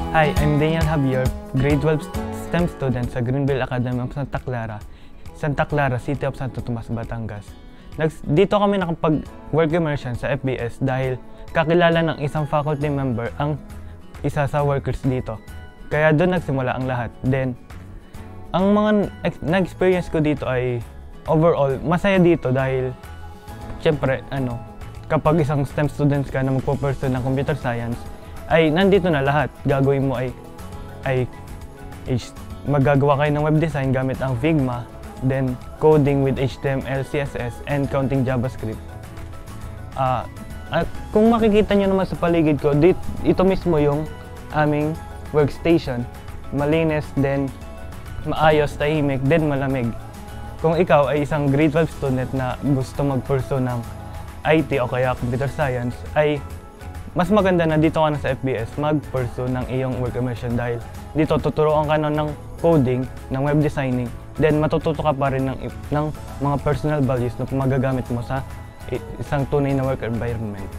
Hi, I'm Daniel Javier, grade 12 STEM student sa Greenville Academy of Santa Clara, City of Santo Tomas, Batangas. Dito kami nakapag-work immersion sa FBS dahil kakilala ng isang faculty member ang isa sa workers dito. Kaya doon nagsimula ang lahat. Then, ang mga na-experience ko dito ay overall masaya dito dahil syempre, kapag isang STEM students ka na magpo-pursue ng computer science, ay nandito na lahat. Gagawin mo ay maggagawa kayo ng web design gamit ang Figma, then coding with HTML, CSS, and counting JavaScript. At kung makikita nyo naman sa paligid ko, ito mismo yung aming workstation. Malinis, then maayos, tahimik, then malamig. Kung ikaw ay isang grade 12 student na gusto mag-pursue ng IT o kaya computer science, ay mas maganda na dito ka na sa FBS mag-pursue ng iyong work immersion dahil dito tuturuan ka na ng coding, ng web designing, then matututo ka pa rin ng mga personal values na magagamit mo sa isang tunay na work environment.